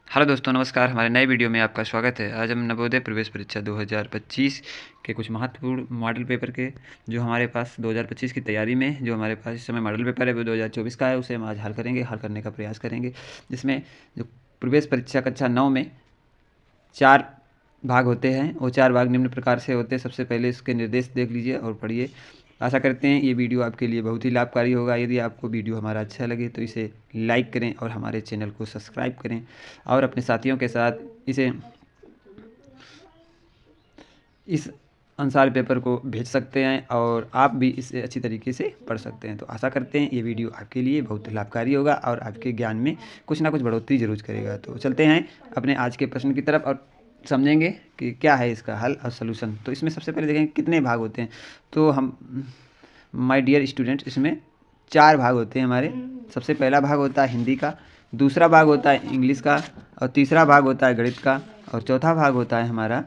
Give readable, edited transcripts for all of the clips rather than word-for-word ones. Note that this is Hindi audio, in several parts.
हेलो दोस्तों, नमस्कार। हमारे नए वीडियो में आपका स्वागत है। आज हम नवोदय प्रवेश परीक्षा 2025 के कुछ महत्वपूर्ण मॉडल पेपर के जो हमारे पास 2025 की तैयारी में जो हमारे पास इस समय मॉडल पेपर है वो 2024 का है, उसे हम आज हल करेंगे, हल करने का प्रयास करेंगे। जिसमें जो प्रवेश परीक्षा कक्षा 9 में 4 भाग होते हैं, वो 4 भाग निम्न प्रकार से होते हैं। सबसे पहले इसके निर्देश देख लीजिए और पढ़िए। आशा करते हैं ये वीडियो आपके लिए बहुत ही लाभकारी होगा। यदि आपको वीडियो हमारा अच्छा लगे तो इसे लाइक करें और हमारे चैनल को सब्सक्राइब करें और अपने साथियों के साथ इस अनुसार पेपर को भेज सकते हैं और आप भी इसे अच्छी तरीके से पढ़ सकते हैं। तो आशा करते हैं ये वीडियो आपके लिए बहुत लाभकारी होगा और आपके ज्ञान में कुछ ना कुछ बढ़ोतरी जरूर करेगा। तो चलते हैं अपने आज के प्रश्न की तरफ और समझेंगे कि क्या है इसका हल और सलूशन। तो इसमें सबसे पहले देखेंगे कितने भाग होते हैं। तो हम माय डियर स्टूडेंट्स, इसमें 4 भाग होते हैं हमारे। सबसे पहला भाग होता है हिंदी का, दूसरा भाग होता है इंग्लिश का, और तीसरा भाग होता है गणित का, और चौथा भाग होता है हमारा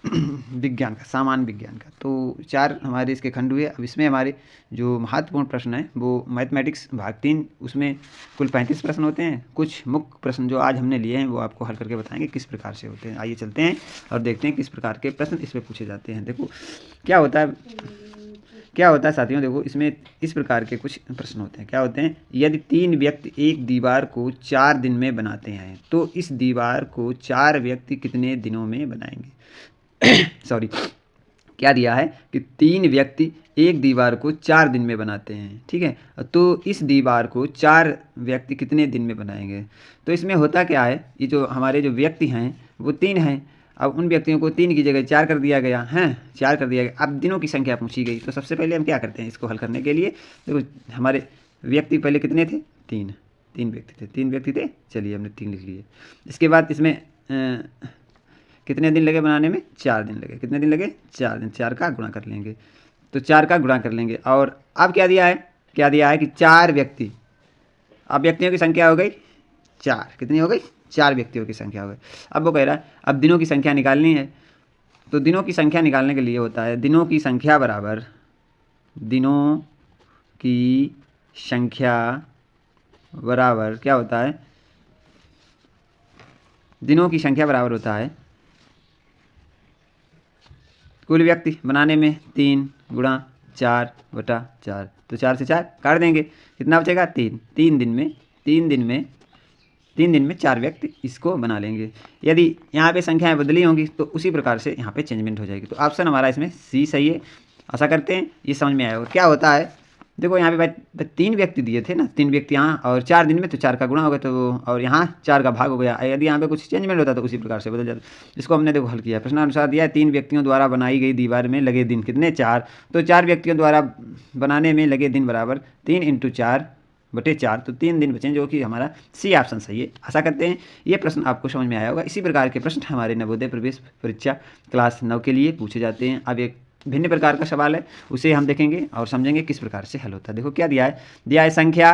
विज्ञान का, सामान्य विज्ञान का। तो 4 हमारे इसके खंड हुए। अब इसमें हमारे जो महत्वपूर्ण प्रश्न है वो मैथमेटिक्स भाग 3, उसमें कुल 35 प्रश्न होते हैं। कुछ मुख्य प्रश्न जो आज हमने लिए हैं वो आपको हल करके बताएंगे किस प्रकार से होते हैं। आइए चलते हैं और देखते हैं किस प्रकार के प्रश्न इसमें पूछे जाते हैं। देखो क्या होता है साथियों, देखो इसमें इस प्रकार के कुछ प्रश्न होते हैं। क्या होते हैं? यदि 3 व्यक्ति एक दीवार को 4 दिन में बनाते हैं तो इस दीवार को 4 व्यक्ति कितने दिनों में बनाएंगे? सॉरी, क्या दिया है कि 3 व्यक्ति एक दीवार को 4 दिन में बनाते हैं, ठीक है। तो इस दीवार को 4 व्यक्ति कितने दिन में बनाएंगे? तो इसमें होता क्या है, ये जो हमारे जो व्यक्ति हैं वो 3 हैं। अब उन व्यक्तियों को 3 की जगह 4 कर दिया गया है, 4 कर दिया गया। अब दिनों की संख्या पूछी गई। तो सबसे पहले हम क्या करते हैं इसको हल करने के लिए? देखो हमारे व्यक्ति पहले कितने थे? 3 व्यक्ति थे। चलिए हमने 3 लिख लिए। इसके बाद इसमें कितने दिन लगे बनाने में? 4 दिन लगे। कितने दिन लगे? 4 दिन। 4 का गुणा कर लेंगे, तो 4 का गुणा कर लेंगे। और अब क्या दिया है? क्या दिया है कि 4 व्यक्ति। अब व्यक्तियों की संख्या हो गई 4। कितनी हो गई? 4 व्यक्तियों की संख्या हो गई। अब वो कह रहा है अब दिनों की संख्या निकालनी है। तो दिनों की संख्या निकालने के लिए होता है दिनों की संख्या बराबर क्या होता है? दिनों की संख्या बराबर होता है कुल व्यक्ति बनाने में 3 गुणा 4/4। तो 4 से 4 काट देंगे, कितना बचेगा? 3। 3 दिन में 4 व्यक्ति इसको बना लेंगे। यदि यहाँ पे संख्याएं बदली होंगी तो उसी प्रकार से यहाँ पे चेंजमेंट हो जाएगी। तो ऑप्शन हमारा इसमें सी सही है। आशा करते हैं ये समझ में आया होगा। क्या होता है, देखो यहाँ पे भाई 3 व्यक्ति दिए थे ना, 3 व्यक्ति यहाँ, और 4 दिन में तो 4 का गुणा हो गया, तो और यहाँ 4 का भाग हो गया। यदि यहाँ पे कुछ चेंजमेंट होता तो उसी प्रकार से बदल जाता। इसको हमने देखो हल किया। प्रश्नानुसार दिया है 3 व्यक्तियों द्वारा बनाई गई दीवार में लगे दिन कितने? 4। तो 4 व्यक्तियों द्वारा बनाने में लगे दिन बराबर 3 × 4/4। तो 3 दिन बचें, जो कि हमारा सी ऑप्शन सही है। आशा करते हैं ये प्रश्न आपको समझ में आया होगा। इसी प्रकार के प्रश्न हमारे नवोदय प्रवेश परीक्षा क्लास 9 के लिए पूछे जाते हैं। अब एक भिन्न प्रकार का सवाल है, उसे हम देखेंगे और समझेंगे किस प्रकार से हल होता है। देखो क्या दिया है संख्या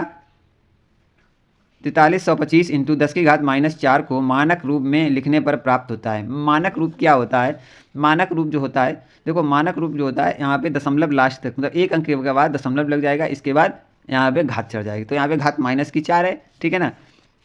4325 × 10⁻⁻4 को मानक रूप में लिखने पर प्राप्त होता है। मानक रूप क्या होता है? मानक रूप जो होता है, देखो मानक रूप जो होता है यहाँ पे दशमलव लास्ट तक, मतलब 1 अंक के बाद दशमलव लग जाएगा, इसके बाद यहाँ पे घात चढ़ जाएगी। तो यहाँ पे घात -4 है, ठीक है ना।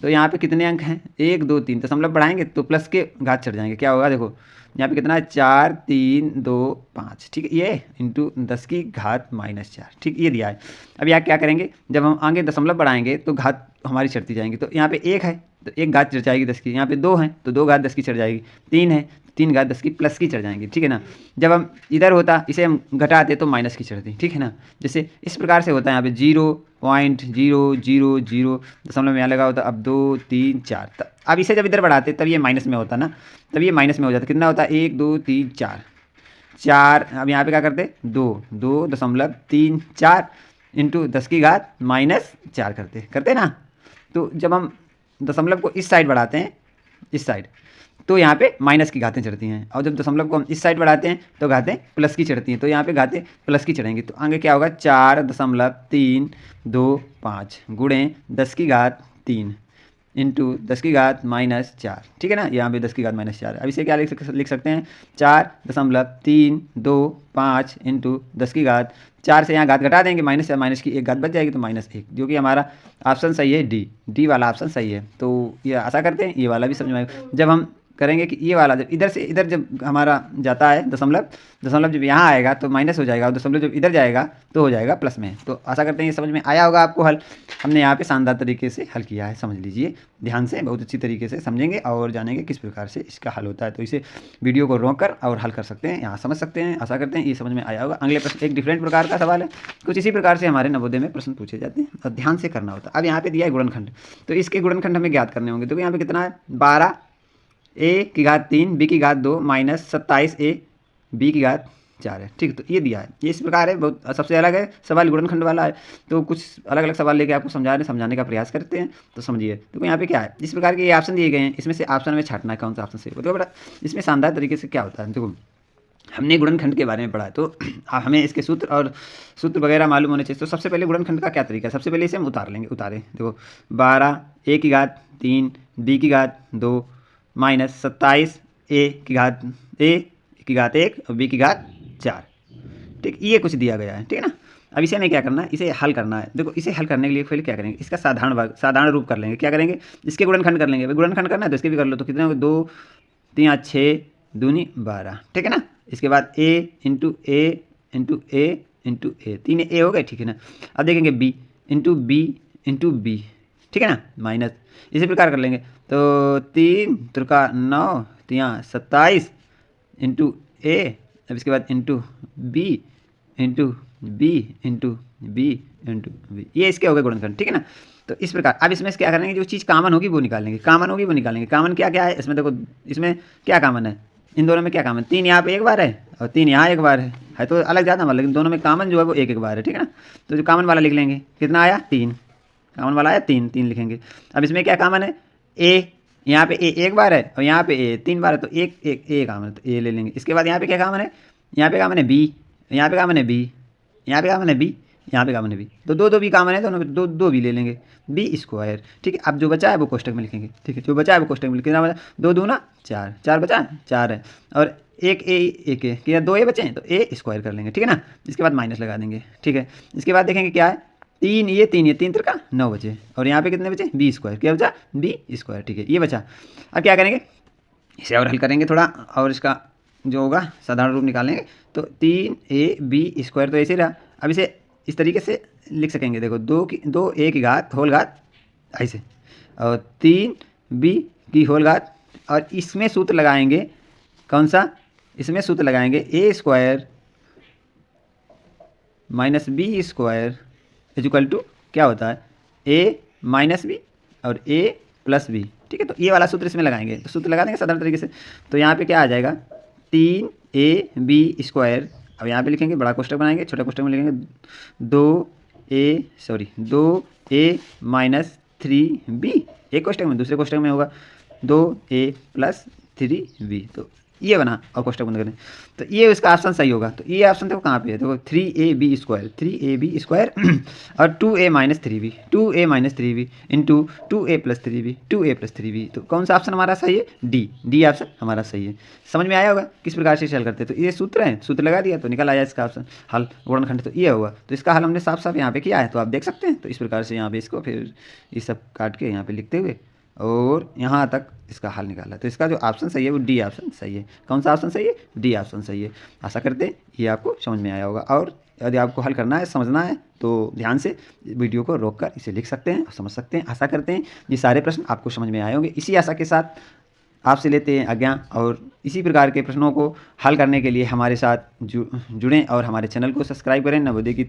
तो यहाँ पे कितने अंक हैं? 1 2 3, दशमलव बढ़ाएंगे तो प्लस के घात चढ़ जाएंगे। क्या होगा? देखो यहाँ पे कितना है? 4 3 2 5, ठीक है, ये इंटू 10⁻⁻4, ठीक, ये दिया है। अब यहाँ क्या करेंगे, जब हम आगे दशमलव बढ़ाएंगे तो घात हमारी चढ़ती जाएंगी। तो यहाँ पे 1 है तो 1 घात चढ़ जाएगी 10 की, यहाँ पे 2 है तो 2 घात 10 की चढ़ जाएगी, 3 है 3 घात 10 की प्लस की चढ़ जाएंगी, ठीक है ना। जब हम इधर होता इसे हम घटाते तो माइनस की चढ़ती, ठीक है ना। जैसे इस प्रकार से होता है। यहाँ पे 0.000 दशमलव में यहाँ लगा होता, अब 2 3 4। अब इसे जब इधर बढ़ाते तब ये माइनस में होता ना, तब ये माइनस में हो जाता। कितना होता है? 1 2 3 4। अब यहाँ पे क्या करते? 2.34 इंटू 10⁻⁻4 करते ना। तो जब हम दशमलव को इस साइड बढ़ाते हैं, इस साइड, तो यहाँ पे माइनस की घातें चढ़ती हैं, और जब दशमलव को हम इस साइड बढ़ाते हैं तो घातें प्लस की चढ़ती हैं। तो यहाँ पे घातें प्लस की चढ़ेंगी। तो आगे क्या होगा? 4.325 गुणे 10⁻3 इंटू 10⁻⁻4, ठीक है ना। यहाँ पे 10⁻⁻4। अब इसे क्या लिख सकते हैं, 4.325 इंटू 10⁻4 से यहाँ घात घटा देंगे, माइनस या माइनस की एक घात बच जाएगी तो -1, जो कि हमारा ऑप्शन सही है, डी वाला ऑप्शन सही है। तो ये आशा करते हैं ये वाला भी समझ में आएगा। जब हम करेंगे कि ये वाला जब इधर से इधर जब हमारा जाता है दशमलव जब यहाँ आएगा तो माइनस हो जाएगा, और दशमलव जब इधर जाएगा तो हो जाएगा प्लस में। तो आशा करते हैं ये समझ में आया होगा आपको हल। हमने यहाँ पे शानदार तरीके से हल किया है, समझ लीजिए ध्यान से, बहुत अच्छी तरीके से समझेंगे और जानेंगे किस प्रकार से इसका हल होता है। तो इसे वीडियो को रोक कर और हल कर सकते हैं, यहाँ समझ सकते हैं। आशा करते हैं ये समझ में आया होगा। अगले प्रश्न एक डिफरेंट प्रकार का सवाल है, कुछ इसी प्रकार से हमारे नवोदय में प्रश्न पूछे जाते हैं और ध्यान से करना होता है। अब यहाँ पे दिया है गुणनखंड, तो इसके गुणनखंड हमें ज्ञात करने होंगे। तो यहाँ पे कितना है, 12a⁻3 b⁻2 minus 27a b⁻4 है, ठीक। तो ये दिया है, ये इस प्रकार है, बहुत सबसे अलग है सवाल, गुणनखंड वाला है। तो कुछ अलग अलग सवाल लेके आपको समझाने का प्रयास करते हैं। तो समझिए, तो यहाँ पे क्या है, इस प्रकार के ये ऑप्शन दिए गए हैं, इसमें से ऑप्शन में छांटना है कौन सा ऑप्शन सही। तो बेटा इसमें शानदार तरीके से क्या होता है, देखो हमने गुणनखंड के बारे में पढ़ा है, तो हमें इसके सूत्र वगैरह मालूम होने चाहिए। तो सबसे पहले गुणनखंड का क्या तरीका है, सबसे पहले इसे हम उतारें। देखो 12a⁻3 b⁻2 माइनस 27a⁻1 और b⁻4, ठीक। ये कुछ दिया गया है, ठीक है ना। अब इसे हमें क्या करना है, इसे हल करना है। देखो इसे हल करने के लिए पहले क्या करेंगे, इसका साधारण रूप कर लेंगे। क्या करेंगे, इसके गुणनखंड कर लेंगे। गुणनखंड करना है तो इसके भी कर लो। तो कितने हो, 2 3 6 दूनी 12, ठीक है ना। इसके बाद a इंटू ए 3 a हो गए, ठीक है ना। अब देखेंगे b इंटू बी, ठीक है ना, माइनस इसी प्रकार कर लेंगे। तो 3 त्रिका 9 3 27 इंटू a, अब इसके बाद इंटू बी इंटू बी, ये इसके हो गए गुणनखंड, ठीक है ना। तो इस प्रकार अब इसमें से क्या करेंगे, जो चीज़ कॉमन होगी वो निकालेंगे। कॉमन क्या क्या है इसमें, देखो इसमें क्या कॉमन है, इन दोनों में क्या कॉमन, 3 यहाँ पे एक बार है और 3 यहाँ एक बार है तो अलग ज़्यादा मतलब, लेकिन दोनों में कॉमन जो है वो एक बार है, ठीक है ना। तो जो कॉमन वाला लिख लेंगे, कितना आया 3, कॉमन वाला आया 3 लिखेंगे। अब इसमें क्या कॉमन है, ए, यहाँ पे ए एक बार है और यहाँ पे ए 3 बार है, तो एक ए कॉमन है, तो ए ले लेंगे। इसके बाद यहाँ पे क्या कॉमन है, यहाँ पे कॉमन है बी, यहाँ पे कॉमन है बी, यहाँ पे कॉमन है बी, यहाँ पे कॉमन है बी, तो दो भी कॉमन है, दोनों में दो भी ले लेंगे, b², ठीक है। अब जो बचा है वो कोष्टक में लिखेंगे, ठीक है, जो बचा है वो कोष्टक में लिखेंगे। कितना बचा, 2 दूना 4, 4 बचा 4 है, और एक है क्या, 2 बचे हैं तो a² कर लेंगे, ठीक है ना। इसके बाद माइनस लगा देंगे, ठीक है। इसके बाद देखेंगे क्या है, 3 त्रिका 9 बचे, और यहाँ पे कितने बचे, b², क्या बचा b², ठीक है, ये बचा। अब क्या करेंगे, इसे और हल करेंगे थोड़ा, और इसका जो होगा साधारण रूप निकालेंगे। तो 3ab² तो ऐसे रहा। अब इसे इस तरीके से लिख सकेंगे, देखो 2a की घात होल घात ऐसे, और 3b की होल घात, और इसमें सूत्र लगाएंगे कौन सा, इसमें सूत्र लगाएंगे a² minus b² equal to क्या होता है, a माइनस बी और a प्लस बी, ठीक है। तो ये वाला सूत्र इसमें लगाएंगे, तो सूत्र लगा देंगे साधारण तरीके से। तो यहाँ पे क्या आ जाएगा, 3ab², अब यहाँ पे लिखेंगे, बड़ा कोष्टक बनाएंगे, छोटा कोष्टक में लिखेंगे 2a माइनस 3b, एक कोष्टक में, दूसरे कोष्टक में होगा 2a प्लस 3b, तो ये बना और कोष्टक बंद करें। तो ये इसका ऑप्शन सही होगा। तो ये ऑप्शन देखो कहाँ पे है, देखो 3ab² और 2a minus 3b into 2a plus 3b, तो कौन सा ऑप्शन हमारा सही है, डी ऑप्शन हमारा सही है। समझ में आया होगा किस प्रकार से हल करते हैं। तो ये सूत्र है, सूत्र लगा दिया तो निकल आया इसका ऑप्शन हल, गुणनखंड। तो ये होगा, तो इसका हल हमने साफ यहाँ पे किया है, तो आप देख सकते हैं। तो इस प्रकार से यहाँ पे इसको फिर ये सब काट के यहाँ पे लिखते हुए और यहाँ तक इसका हल निकाला। तो इसका जो ऑप्शन सही है वो डी ऑप्शन सही है। कौन सा ऑप्शन सही है, डी ऑप्शन सही है। आशा करते हैं ये आपको समझ में आया होगा, और यदि आपको हल करना है, समझना है, तो ध्यान से वीडियो को रोककर इसे लिख सकते हैं और समझ सकते हैं। आशा करते हैं ये सारे प्रश्न आपको समझ में आए होंगे। इसी आशा के साथ आपसे लेते हैं आज्ञा, और इसी प्रकार के प्रश्नों को हल करने के लिए हमारे साथ जुड़ें और हमारे चैनल को सब्सक्राइब करें। नवोदय की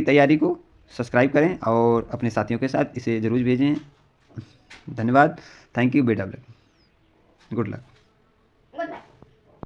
तैयारी को सब्सक्राइब करें और अपने साथियों के साथ इसे ज़रूर भेजें। धन्यवाद, थैंक यू, बेटा गुड लक।